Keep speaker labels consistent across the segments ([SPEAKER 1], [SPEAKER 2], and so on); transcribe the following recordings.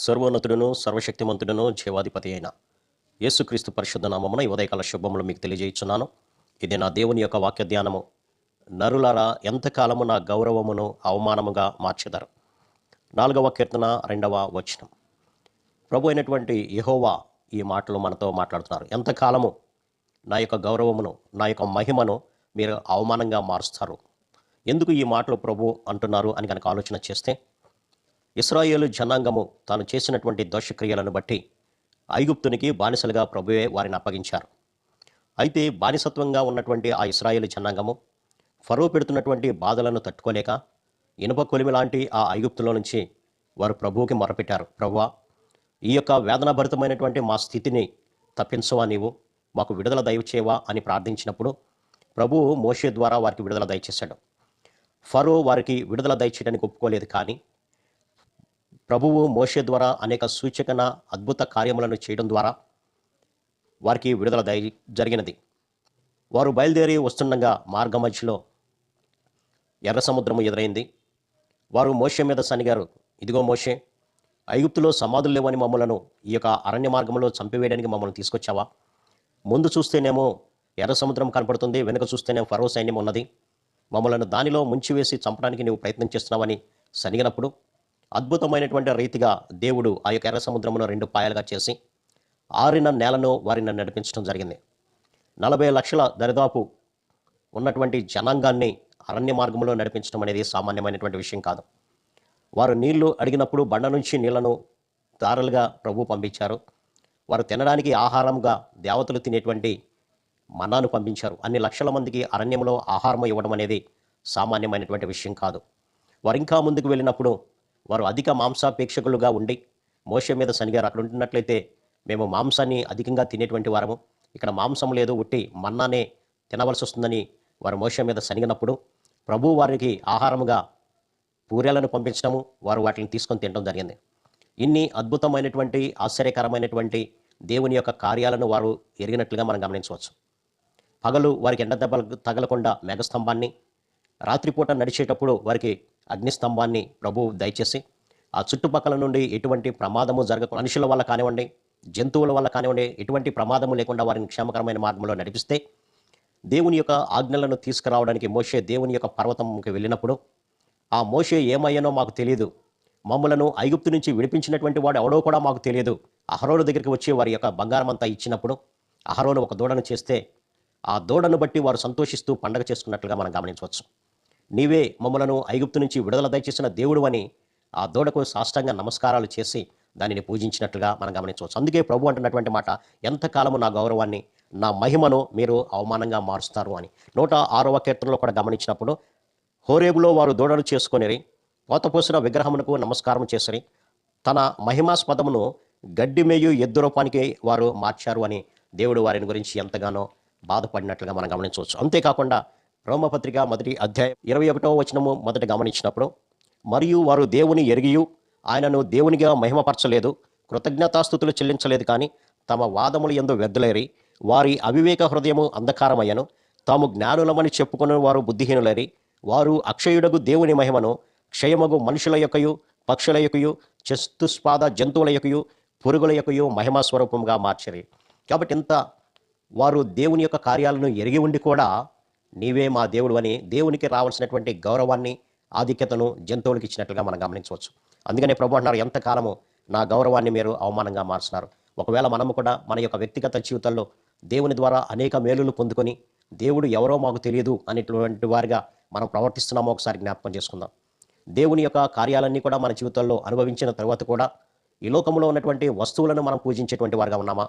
[SPEAKER 1] సర్వోన్నతుడును సర్వశక్తిమంతుడును జీవాధిపతి అయిన యేసుక్రీస్తు పరిశుద్ధ నామమున ఈ ఉదయకాల శుభములు మీకు తెలియజేయుచున్నాను. ఇది నా దేవుని యొక్క వాక్య ధ్యానము. నరులారా ఎంతకాలము నా గౌరవమును అవమానముగా మార్చెదరు. 4వ కీర్తన 2వ వచనం. ప్రభు అయినటువంటి యెహోవా ఈ మాటలు మనతో మాట్లాడుతున్నారు. ఎంతకాలము నా యొక్క గౌరవమును, నా యొక్క మహిమను మీరు అవమానంగా మారుస్తారు. ఎందుకు ఈ మాటలు ప్రభు అంటున్నారు అని కనుక ఆలోచన చేస్తే, ఇశ్రాయేలు జనాంగము తాను చేసినటువంటి దోషక్రియలను బట్టి ఐగుప్తునికి బానిసలుగా ప్రభువే వారిని అప్పగించారు. అయితే బానిసత్వంగా ఉన్నటువంటి ఆ ఇశ్రాయేలు జనాంగము ఫరో పెడుతున్నటువంటి బాధలను తట్టుకోలేక ఇనుప కొలిమి లాంటి ఆ ఐగుప్తులో నుంచి వారు ప్రభువుకి మొరపెట్టారు. ప్రభువా, ఈ యొక్క వేదనాభరితమైనటువంటి మా స్థితిని తప్పించవా, నీవు మాకు విడుదల దయచేవా అని ప్రార్థించినప్పుడు ప్రభువు మోషే ద్వారా వారికి విడుదల దయచేశాడు. ఫరో వారికి విడుదల దయచేయడానికి ఒప్పుకోలేదు, కానీ ప్రభువు మోషే ద్వారా అనేక సూచకన అద్భుత కార్యములను చేయడం ద్వారా వారికి విడుదల జరిగినది. వారు బయలుదేరి వస్తుండగా మార్గ మధ్యలో ఎర్ర సముద్రము ఎదురైంది. వారు మోషే మీద సనిగారు, ఇదిగో మోషే, ఐగుప్తులో సమాధులు లేవని మమ్మలను ఈ యొక్క అరణ్య మార్గంలో చంపివేయడానికి మమ్మల్ని తీసుకొచ్చావా? ముందు చూస్తేనేమో ఎర్ర సముద్రం కనపడుతుంది, వెనుక చూస్తేనేమో ఫరో సైన్యం ఉన్నది. మమ్మలను దానిలో ముంచివేసి చంపడానికి నీవు ప్రయత్నం చేస్తున్నావని సనిగినప్పుడు అద్భుతమైనటువంటి రీతిగా దేవుడు ఆ యొక్క ఎర్ర సముద్రమును 2 పాయలుగా చేసి ఆరిన నేలను వారిని నడిపించడం జరిగింది. 40 లక్షల దరిదాపు ఉన్నటువంటి జనాంగాన్ని అరణ్య మార్గంలో నడిపించడం అనేది సామాన్యమైనటువంటి విషయం కాదు. వారు నీళ్లు అడిగినప్పుడు బండ నుంచి నీళ్లను దారులుగా ప్రభు పంపించారు. వారు తినడానికి ఆహారంగా దేవతలు తినేటువంటి మన్నాను పంపించారు. అన్ని లక్షల మందికి అరణ్యంలో ఆహారం ఇవ్వడం అనేది సామాన్యమైనటువంటి విషయం కాదు. వారు ఇంకా ముందుకు వెళ్ళినప్పుడు వారు అధిక మాంసాపేక్షకులుగా ఉండి మోషే మీద సనిగారు. అక్కడ ఉంటున్నట్లయితే మేము మాంసాన్ని అధికంగా తినేటువంటి వారము, ఇక్కడ మాంసం లేదు, ఉట్టి మన్నానే తినవలసి వస్తుందని వారు మోషే మీద సనిగినప్పుడు ప్రభు వారికి ఆహారముగా పూరేలను పంపించడము, వారు వాటిని తీసుకొని తినడం జరిగింది. ఇన్ని అద్భుతమైనటువంటి ఆశ్చర్యకరమైనటువంటి దేవుని యొక్క కార్యాలను వారు ఎరిగినట్లుగా మనం గమనించవచ్చు. పగలు వారికి ఎండ దెబ్బలు తగలకుండా మేఘస్తంభాన్ని, రాత్రిపూట నడిచేటప్పుడు వారికి అగ్నిస్తంభాన్ని ప్రభు దయచేసి ఆ చుట్టుపక్కల నుండి ఎటువంటి ప్రమాదము జరగకుండా, మనుషుల వల్ల కానివ్వండి, జంతువుల వల్ల కానివ్వండి, ఎటువంటి ప్రమాదము లేకుండా వారిని క్షేమకరమైన మార్గంలో నడిపిస్తే, దేవుని యొక్క ఆజ్ఞలను తీసుకురావడానికి మోషే దేవుని యొక్క పర్వతంకి వెళ్ళినప్పుడు ఆ మోషే ఏమయ్యానో మాకు తెలియదు, మమ్మలను ఐగుప్తు నుంచి విడిపించినటువంటి వాడు ఎవడో కూడా మాకు తెలియదు. అహరోను దగ్గరికి వచ్చి వారి యొక్క బంగారం అంతా ఇచ్చినప్పుడు అహరోను ఒక దూడను చేస్తే ఆ దూడను బట్టి వారు సంతోషిస్తూ పండగ చేసుకున్నట్లుగా మనం గమనించవచ్చు. నీవే మమ్మలను ఐగుప్తు నుంచి విడుదల దయచేసిన దేవుడు అని ఆ దూడకు సాష్టాంగ నమస్కారాలు చేసి దానిని పూజించినట్లుగా మనం గమనించవచ్చు. అందుకే ప్రభు అంటున్నటువంటి మాట, ఎంతకాలము నా గౌరవాన్ని, నా మహిమను మీరు అవమానంగా మారుస్తారు అని. 106వ కీర్తనలో కూడా గమనించినప్పుడు, హోరేబులో వారు దూడలు చేసుకొనిరి, పోతపోసిన విగ్రహమునకు నమస్కారం చేసిరి, తన మహిమాస్పదమును గడ్డిమేయు ఎద్దు రూపానికి వారు మార్చారు అని దేవుడు వారిని గురించి ఎంతగానో బాధపడినట్లుగా మనం గమనించవచ్చు. అంతేకాకుండా రోమపత్రిక 1వ అధ్యాయం 21వ వచనము మొదట గమనించినప్పుడు, మరియు వారు దేవుని ఎరిగియు ఆయనను దేవునిగా మహిమపరచలేదు, కృతజ్ఞతాస్తుతులు చెల్లించలేదు, కానీ తమ వాదములు యందు వ్యర్థులైరి, వారి అవివేక హృదయము అంధకారమయ్యను, తాము జ్ఞానులమని చెప్పుకుని వారు బుద్ధిహీనులైరి, వారు అక్షయుడగు దేవుని మహిమను క్షయమగు మనుషుల యొక్కయు, పక్షుల యొక్కయు, చతుష్పాద జంతువుల యొక్కయు, పురుగుల యొక్కయు మహిమా స్వరూపంగా మార్చరి. కాబట్టి ఇంత వారు దేవుని యొక్క కార్యాలను ఎరిగి ఉండి కూడా నీవే మా దేవుడు అని దేవునికి రావాల్సినటువంటి గౌరవాన్ని, ఆధిక్యతను జంతువులకు ఇచ్చినట్లుగా మనం గమనించవచ్చు. అందుకనే ప్రభు అంటున్నారు, ఎంతకాలము నా గౌరవాన్ని మీరు అవమానంగా మార్చున్నారు. ఒకవేళ మనము కూడా మన యొక్క వ్యక్తిగత జీవితంలో దేవుని ద్వారా అనేక మేలులు పొందుకొని దేవుడు ఎవరో మాకు తెలియదు అనేటువంటి వారిగా మనం ప్రవర్తిస్తున్నామో ఒకసారి జ్ఞాపకం చేసుకుందాం. దేవుని యొక్క కార్యాలన్నీ కూడా మన జీవితంలో అనుభవించిన తర్వాత కూడా ఈ లోకంలో ఉన్నటువంటి వస్తువులను మనం పూజించేటువంటి వారిగా ఉన్నామా?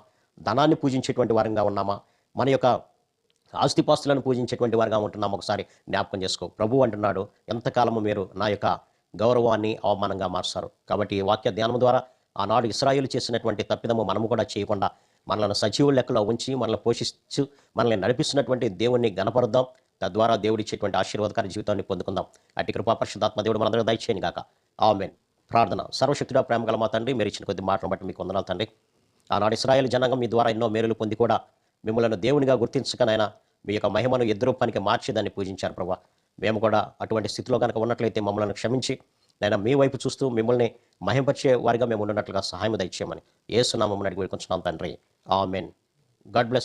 [SPEAKER 1] ధనాన్ని పూజించేటువంటి వారంగా ఉన్నామా? మన యొక్క ఆస్తిపాస్తులను పూజించేటువంటి వారిగా ఉంటున్నాం? ఒకసారి జ్ఞాపకం చేసుకో. ప్రభు అంటున్నాడు, ఎంతకాలము మీరు నా యొక్క గౌరవాన్ని అవమానంగా మార్చారు. కాబట్టి ఈ వాక్య ధ్యానం ద్వారా ఆనాడు ఇశ్రాయేలు చేసినటువంటి తప్పిదము మనము కూడా చేయకుండా మనల్ని సజీవుల లెక్కలో ఉంచి మనల్ని పోషిస్తూ మనల్ని నడిపిస్తున్నటువంటి దేవుణ్ణి గణపరుద్దాం. తద్వారా దేవుడిచ్చేటువంటి ఆశీర్వాదకర జీవితాన్ని పొందుకుందాం. అట్టి కృపా పరిశుద్ధాత్మ దేవుడు మనందరూ దయచేయను గాక. ఆమేన్. ప్రార్థన. సర్వశక్తుడా, ప్రేమ గల మా తండ్రి, మీరు ఇచ్చిన కొద్ది మాటలను బట్టి మీకు వందనాలు తండ్రి. ఆనాడు ఇశ్రాయేలు జనాంగం మీ ద్వారా ఎన్నో మేలులు పొంది కూడా మిమ్మల్ని దేవునిగా గుర్తించకనైనా మీ యొక్క మహిమను ఎద్దు రూపానికి మార్చి దాన్ని పూజించారు ప్రభా. మేము కూడా అటువంటి స్థితిలో కనుక ఉన్నట్లయితే మమ్మల్ని క్షమించి నేను మీ వైపు చూస్తూ మిమ్మల్ని మహింపరిచే వారిగా మేము ఉన్నట్లుగా సహాయం దయచేయమని యేసు నామమున అడిగి వేడుకొంచున్నాం తండ్రి. ఆమేన్. God bless.